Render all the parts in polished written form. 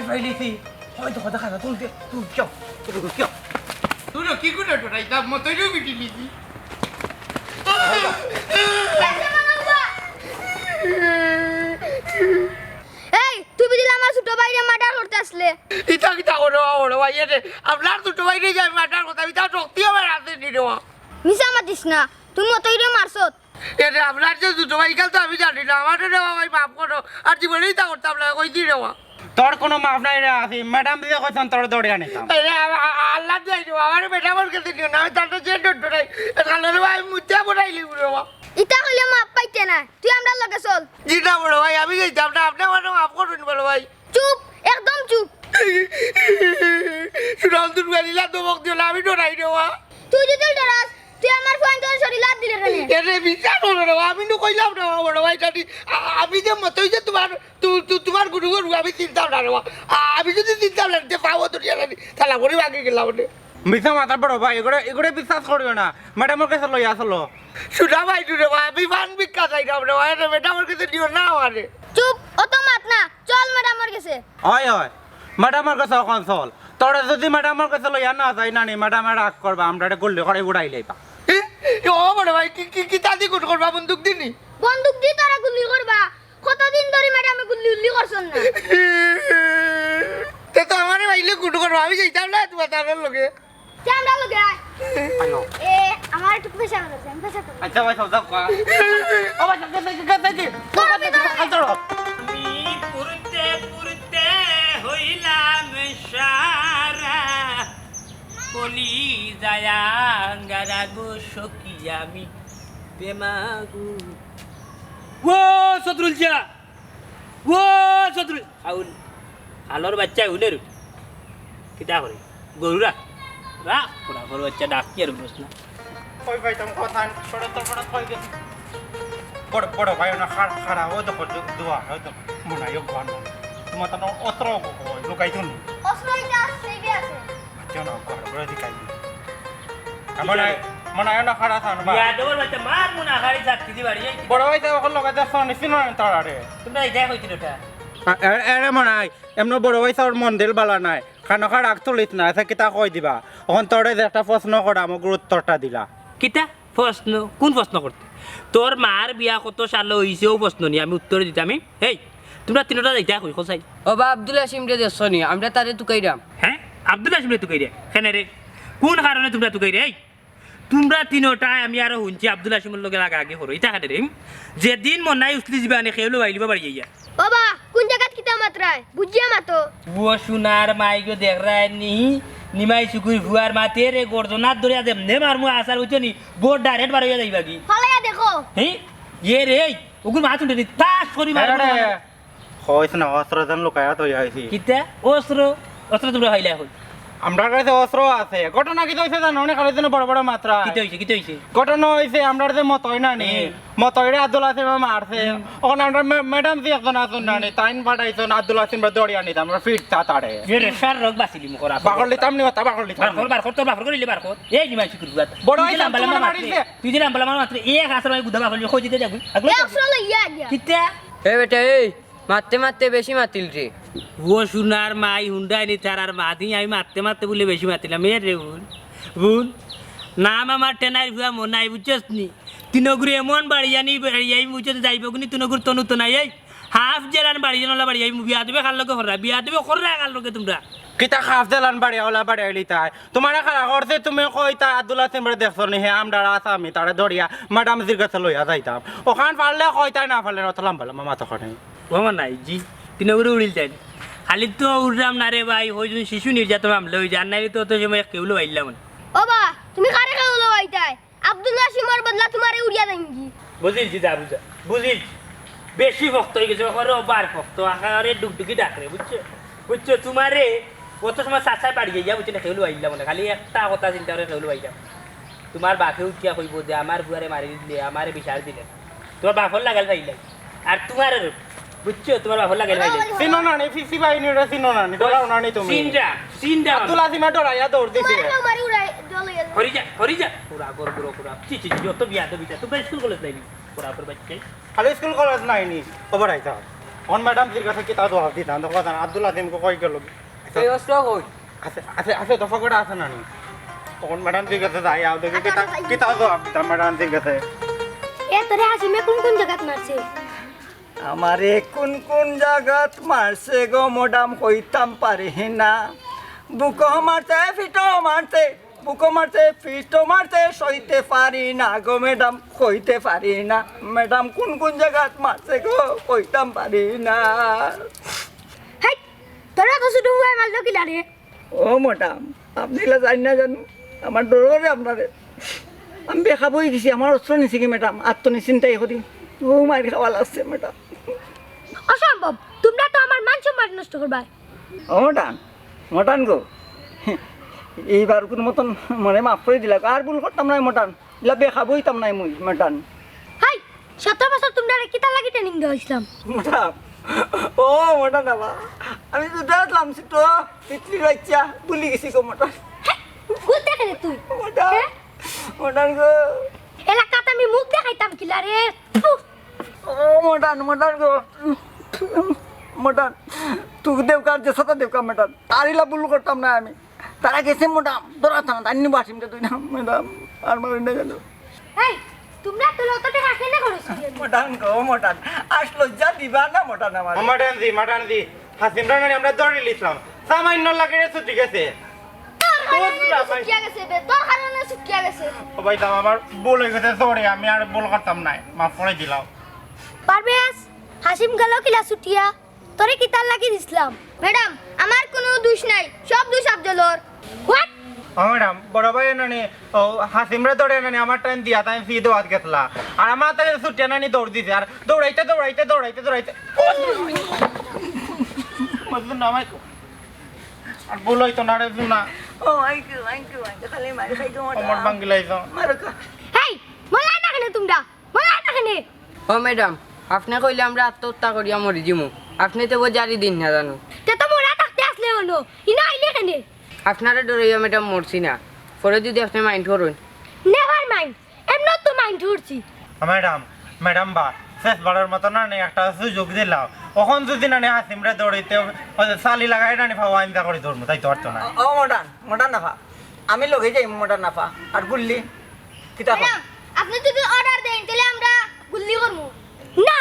ফাইলিছি হয়তো কথা খানা তুলতে তুই কেউ কেউ তুই কি করে টোটাইতাম মতইও বিটি লিছি এই তুই বুঝলি আমার ছোট ভাইরে মার্ডার করতে আসলে ইতা কিতা করো বড় ভাই রে আপনার ছোট ভাই রে যাই মাটার কথা ইতা শক্তি আমার হাতে দি দেওয়া মিছা মাতিস না তুমি মতইরে মারছত এটা আপনার যে ছোট ভাই কাল তো আমি জানি না আমার রে ভাই মাফ করো আর জীবনে ইতা করতাম না কই দি দেওয়া তোর কোনো মাফ নাই রে আসি ম্যাডাম দিয়ে কইছন তোর দৌড়ে আনিতাম আল্লাহ দিয়ে দেওয়া আমার বেটা বল কাছে দিও না আমি তার যে ডরাই কালের ভাই মুচ্চা বড়াইলি বুড়া ইটা কইলে মাপ পাইতে না তুই আমরা লগে চল জি না বড় ভাই আমি যাইতাম না আপনি আমার মাফ করুন বড় ভাই চুপ একদম চুপ সুরাল দুর্গালীলা দমক দিও না আমি ডরাই দেওয়া তুই যদি ডরাস তুই আমার ফোন তোর শরীর লাদ দিলে কেন এরে বিচার করো না আমি তো কইলাম না বড় ভাই টাটি আমি যে মতই যে তোমার গুরু গুরু আমি চিন্তাম না রে আমি যদি চিন্তাম না যে পাবো তো রিয়া তাহলে করে বাকি গেলাম না মিছা মাথা বড় ভাই এগুলো বিশ্বাস করিও না ম্যাডামের কাছে লই আসলো সুধা ভাই রে ভাই আমি ফান ভিক্ষা চাইতাম রে ভাই রে বেটা আমার কাছে দিও না আমারে চুপ অত মাত না চল ম্যাডামের কাছে হয় হয় ম্যাডামের কাছে এখন চল তোরা যদি ম্যাডামের কাছে লইয়া না যাই না নি ম্যাডামে রাগ করবা আমরা এটা করলে করে উড়াই লাইবা ও বড় ভাই কি তাদি কোট করবা বন্দুক দিনি বন্দুক দিয়ে তারা গুলি করবা কতদিন ধরে ম্যাডামে গুলি উল্লি করছন না তে তো আমারে ভাইলে কোট করবা আমি যাইতাম না তোমার তার লগে আমরা লগে আয় আনো এ আমার একটু পয়সা আছে আমি পয়সা দেব আচ্ছা ভাই সব যাও ও ভাই আমি পুরতে পুরতে হইলাম সারা কলি যায়াঙ্গারা গো সখী আমি বেমাগু ও সদরুল যা ও সদরুল আউল আলোর বাচ্চা উলের কিটা করে গরুরা রা পুরা গরু বাচ্চা ডাকি আর বস না কই ভাই তুমি কথা সরে তো বড় কই গেছি বড় বড় ভাই না খাড়া ও তো দোয়া হয়তো মনে হয় গান তোমার তো অস্ত্র লুকাই তুমি অসলইটা সেইবে আছে আচ্ছা না বড় দিকাই আমার মনে হয় না খাড়া থান বা ইয়া দোর বাচ্চা মার মুনা গাড়ি যাচ্ছি দি বাড়ি বড় ভাই তো এখন লগাই যাচ্ছ নিছিন না তাড়ারে তোমরা এটা কইছিল ওটা এরে মনে হয় এমন বড় ভাই তোর মন দিল বালা নাই খানো খাড় আগ তুলিস না এসে কিতা কই দিবা এখন তোরে যে একটা প্রশ্ন করা আমার উত্তরটা দিলা কিতা প্রশ্ন কোন প্রশ্ন করতে তোর মার বিয়া কত সাল হইছে ও প্রশ্ন নি আমি উত্তর দিতাম এই তোমরা তিনটা যাইতা কই খোসাই ও বা আব্দুল হাসিম রে দেখছনি আমরা তারে তুকাইরাম হ্যাঁ আব্দুল হাসিম রে তুকাই রে কেন রে কোন কারণে তোমরা তুকাই রে এই তোমরা তিনটা আমি আরো শুনছি আব্দুল হাসিমের লগে আগে করো ইটা কেন রে যেদিন মন নাই উঠলি যাবে আনে খেলো বাইলিব বাড়ি যাইয়া বাবা কোন জায়গা কিতা মাত্রায় বুঝিয়া মাতো ও সোনার মাইগো দেখ রায় নি নিমাই সুকুই ভুয়ার মাতে রে গর্জনার ধরে দেব নে মারমু আসার হইতো নি বোর্ড ডাইরেক্ট বার হইয়া যাইবা কি ফলাইয়া দেখো হেই ইয়ে রে ওগুলো মাছ উঠে দি তাস করি মারমু হইস না অস্ত্র যেন লুকায়া তো আইছি কিতা অস্ত্র অস্ত্র তোমরা হইলা হই আমরা কাছে অস্ত্র আছে ঘটনা কি হইছে জানো না খালি যেন বড় বড় মাত্রা কিতা হইছে ঘটনা হইছে আমরা যে মতই না নি মতইরে আব্দুল হাসিম মারছে ওখানে আমরা ম্যাডাম যে একজন আছেন না নি তাইন পাঠাইছেন আব্দুল হাসিম দড়ি আনি আমরা ফিট তাড়ে এ রে সার রোগ বাসিলি মু করা বাকর লিতাম নি কথা বাকর লিতাম বার কর তোর বাকর করিলে বার কর এই নিমাই সুকুই ভুয়া বড় হইছে তোমার মারিছে তুই যে নাম্বালা মাত্র এক হাসর মাই গুদা বাকর কই দিতে যাবি এ অসল ইয়া গিয়া কিতা এ বেটা এই মারতে মারতে বেশি মাতিল রে ও সোনার মাই হুন্ডাই নি তার আর মাতি আমি মারতে মারতে বলে বেশি মাতিলাম এ রে বোন বোন নাম আমার টেনাই ভুয়া মনাই বুঝছস নি তিনগুরি এমন বাড়ি জানি এই বুঝছস যাইব কোনি তিনগুর তনু তো নাই এই হাফ জেলান বাড়ি জানলা বাড়ি এই বিয়া দেবে খাল লগে হরা বিয়া দেবে কররা খাল লগে তোমরা কিতা খাফ দেলান বাড়ি ওলা বাড়ি লিতাই তোমার খারা করছে তুমি কইতা আব্দুল হাসিম রে দেখছ নি হে আমরা আসামি তারে ধরিয়া ম্যাডাম জির কাছে লইয়া যাইতাম ওখান পারলে কইতাই না পারলে অত লম্বা লম্বা মাথা খানে ও নাই জি তিনগুরি উড়িল যাই খালি তো উড়লাম না রে ভাই ওই জন্য শিশু নির্যাতন আমলে ওই জান নাই তো অত সময় কেউলো আইলাম ও বা তুমি কারে খাওলো আইতাই আব্দুল হাসিমের বদলা তোমারে উড়িয়া দেনগি বুঝিল জি যা বুঝা বুঝিল বেশি ভক্ত হয়ে গেছে ওখানে বার ভক্ত আকারে ডুগডুগি ডাকরে বুঝছো বুঝছো তোমারে কত সময় চাচাই বাড়ি যাইয়া বুঝছো না কেউলো আইলাম না খালি একটা কথা চিন্তা করে কেউলো আইলাম তোমার বাপে উঠিয়া কইব যে আমার বুয়ারে মারি দিলে আমারে বিচার দিলে তোমার বাপর লাগাল পাইলে আর তোমার বুঝছো তোমার বাপর লাগাল পাইলে চিনো না নি ফিসি বাইনি রে চিনো না নি ডরাও না নি তুমি সিনডা আব্দুল হাসিম ডরাইয়া দৌড় দিছে তোমারে মারি উড়াই জলে গেল হরি যা পুরা গর গুরো পুরা চি চি যত বিয়া তো বিটা তুমি স্কুল কলেজ যাইবি পুরা পুরা বাচ্চাই খালি স্কুল কলেজ নাই নি খবর আইতা অন ম্যাডাম জির কাছে কিতা জবাব দিতাম তো কথা আব্দুল আজিমকে কই গেল এই অস্ত্র কই আছে আছে আছে দফা করে আছে না নি তখন ম্যাডাম জির কাছে যাই আও দেখি কিতা কিতা জবাব দিতাম ম্যাডাম জির কাছে এ তোরে হাসিমে কোন কোন জায়গাত মারছে আমারে কোন জায়গাত মারছে গো ম্যাডাম কইতাম পারি না বুকো মারতে ফিটো মারতে সইতে পারি না গো ম্যাডাম কইতে পারি না ম্যাডাম কোন জায়গাত মারছে গো কইতাম পারি না হেই তোরা তো শুধু উড়াই মারলো কি লারে ও ম্যাডাম আপনি জানি না জানো আমার ডর করে আপনারে আমি বেখা বই গেছি আমার অস্ত্র নিছি কি ম্যাডাম আত্মনিশ্চিন্তাই করি ও মার খাওয়া লাগছে ম্যাডাম অসম্ভব তোমরা তো আমার মান সম্মান নষ্ট করবা ও মটান গো এইবার কোনো মতন মানে মাফ করে দিলা আর ভুল করতাম নাই মটান ইলা বেখা বইতাম নাই মুই মটান হাই 17 বছর তোমরা কিতা লাগি ট্রেনিং দেওয়া ইসলাম মটান ও মটান বাবা আমি তো দেখলাম তো তিতলি বাচ্চা ভুলি গেছি গো মটান ভুল দেখে রে তুই মটান গো এলাকাতে আমি মুখ দেখাইতাম কি লারে ও মটান গো মটান তুই দেবকার যে সাথে দেবকা মটান আর ইলা ভুল করতাম না আমি তারা গেছে ম্যাডাম তোরা থানা তাই বাসিমটা তুই না ম্যাডাম আর মারি না গেল এই তোমরা তো লতটে রাখে না করেছ মটান গো মটান আস লজ্জা দিবা না মটান আমার ম্যাডাম জি হাসিম রানানি আমরা ধরে লিখলাম সামান্য লাগে রে ছুটি গেছে শুকিয়া গেছে বে তোর কারণে শুকিয়া গেছে ও ভাই দাম আমার ভুল হয়ে গেছে সরি আমি আর ভুল করতাম নাই মাফ করে দিলাম পারবেস হাসিম গেল কিলা ছুটিয়া তোরে কিতাল লাগি দিছিলাম ম্যাডাম আমার কোনো দোষ নাই সব দোষ আব্দুলর হোয়াট ম্যাডাম বড় ভাই নানি ও হাসিমরা দৌড়ে নানি আমার টাইম দিয়া তাই ফি দেওয়াত গেছলা আর আমার তাই ছুটি নানি দৌড় দিছে আর দৌড়াইতে মজদুর না আমায় আর ভুল হইতো না রে না ও আইকু খালি মারি খাইতো আমার বাঙ্গিলাইছো মারকা হেই মলাই না কেন তোমরা মলাই না কেন ও ম্যাডাম আপনি কইলে আমরা আত্মহত্যা করিয়া মরি দিমু আপনি তো জারি দিন না জানো তে তো মোরা থাকতে আসলে হলো ইনা আইলে কেন আপনারা ডরাইয়া ম্যাডাম মরছি না পরে যদি আপনি মাইন্ড করুন নেভার মাইন্ড এমন তো মাইন্ড করছি ম্যাডাম বা শেষ বারের মতো না একটা সুযোগ দিলাম ওখান যদি না হাসিমরা দৌড়াইতে সালি লাগাই না ভাবা আইন্দা করে ধরবো তাই তো অর্থ না ও মটান নাফা আমি লগে যাই মটান নাফা আর গুল্লি কিতা ম্যাডাম আপনি যদি অর্ডার দেন তাহলে আমরা গুল্লি করব না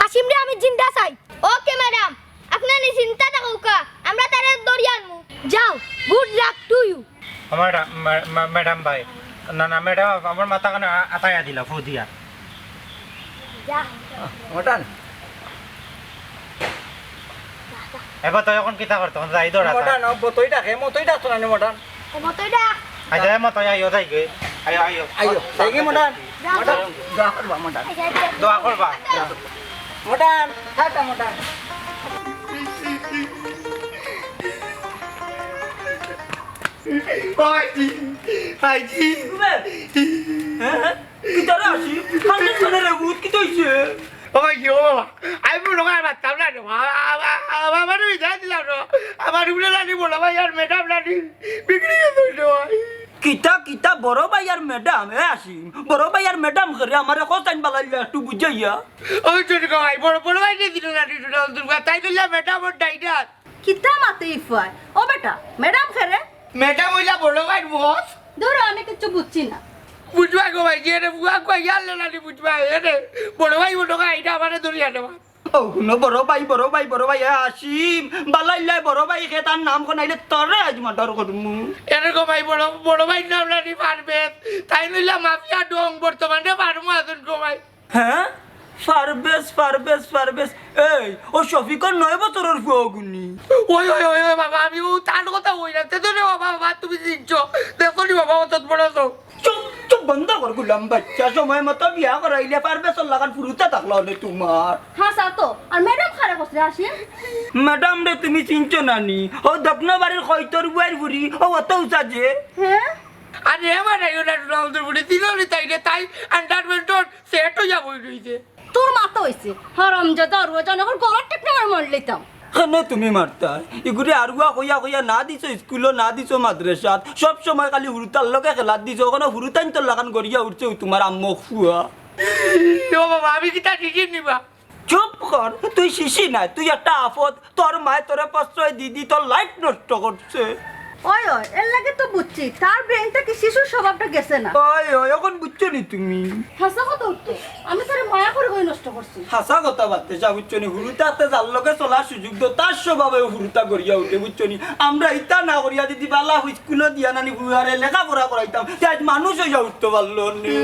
হাসিম রে আমি জিন্দা চাই ওকে ম্যাডাম আপনি নি চিন্তা থাকুক আমরা তারে দরিয়া আনমু যাও good luck to you madam ভাই না ম্যাডাম আমার মাথা কানে আতায়া দিলা ফু দিয়া যা মটান এবার তো এখন কিতা করতো যাই দৌড়া মটান বতই ডাকতো না মটান মতইডা আজ মতো আইও যাই গে আইও আইও যাইগে মটান মটান যা করবা মটান দোয়া করবা মটান থাকা মটান আইজি কিতারে আসি কানে কানে রে ভূত কি হইছে ওই কি ও বাবা আমি মনে হয় বাচ্চাম না আমার বিদায় দিলাম আমার উড়ে লানি বলো ভাই আর ম্যাডাম লানি বিক্রি গেছে কিতা বড় ভাই আর ম্যাডাম আসিম বড় ভাই আর ম্যাডাম করে আমার কোসাইন বালাইলা একটু বুঝাইয়া ওই ছোট ভাই বড় ভাই দিয়ে দিল না দুর্গা তাই দিলাম ম্যাডাম ওর ডাইডার কিতা মাতে ইফাই ও বেটা ম্যাডাম খেরে ম্যাডাম হইলা বড় ভাই বস দূর আমি কিছু বুঝছি না বুঝবা গো ভাই যে বুয়া কই ইয়ালে নানি বুঝবা এনে বড় ভাই এটা আমারে ধরিয়া দেবা ও নো বড় ভাই আসিম বালাইলা বড় ভাই কে তার নাম কোনাইলে তরে আজ মার্ডার করমু এরকম ভাই বড় ভাই নাম নানি পারবে তাই নইলা মাফিয়া ডং বর্তমানে পারমু আছেন গো ভাই হ্যাঁ ফারবেস এই ও শফিকর 9 বছরের ফুয়াগুনি ওই বাবা আমি তার কথা হই না তে রে বাবা তুমি চিনছো দেখো নি বাবা অত বড় তো চুপ বন্ধ কর গুলাম বাচ্চা সময় মতো বিয়া করাইলে ফারবেস লাগান ফুরুতে থাকলো নে তোমার হ্যাঁ তো আর ম্যাডাম খারে বসে আসেন ম্যাডাম রে তুমি চিনছো নানি ও দক্ষিণ বাড়ির কইতর বুয়ার বুড়ি ও অত উঁচা যে হ্যাঁ আরে আমার আইওটা রাউন্ডের বুড়ি দিল নি তাই আন্ডারমেন্টর সেট হয়ে যাবই রইছে তোর মাথা হইছে হরম যত আর ওজন এখন গলার টেপনে মার লইতাম কেন তুমি মারতা এগুলি আরুয়া কইয়া না দিছো স্কুলও না দিছো মাদ্রাসাত সব সময় খালি হুরুতার লগে খেলাত দিছো ওখানে হুরুতাইন তো লাগান গড়িয়া উঠছে তোমার আম্মু ফুয়া ও বাবা আমি কি তা ঠিকই নিবা চুপ কর, তুই শিশি না, তুই একটা আফত। তোর মায় তোরে প্রশ্রয় দিদি তোর লাইফ নষ্ট করছে। ওই ওই এর লাগে তো বুঝছি তার ব্রেনটা কি শিশুর স্বভাবটা গেছে না। ওই ওই এখন বুঝছো নি তুমি? হাসা কথা উঠতো, আমি তারে মায়া করে কই নষ্ট করছি। হাসা কথা বাদতে যা, বুঝছো নি? হুরুতাতে যার লগে চলার সুযোগ দো তার স্বভাবে হুরুতা করিয়া উঠে, বুঝছো নি? আমরা ইতা না করিয়া দিদি বালা স্কুলে দিয়া নানি বুয়ারে লেখাপড়া করাইতাম, আজ মানুষ হইয়া উঠতে পারলো নি।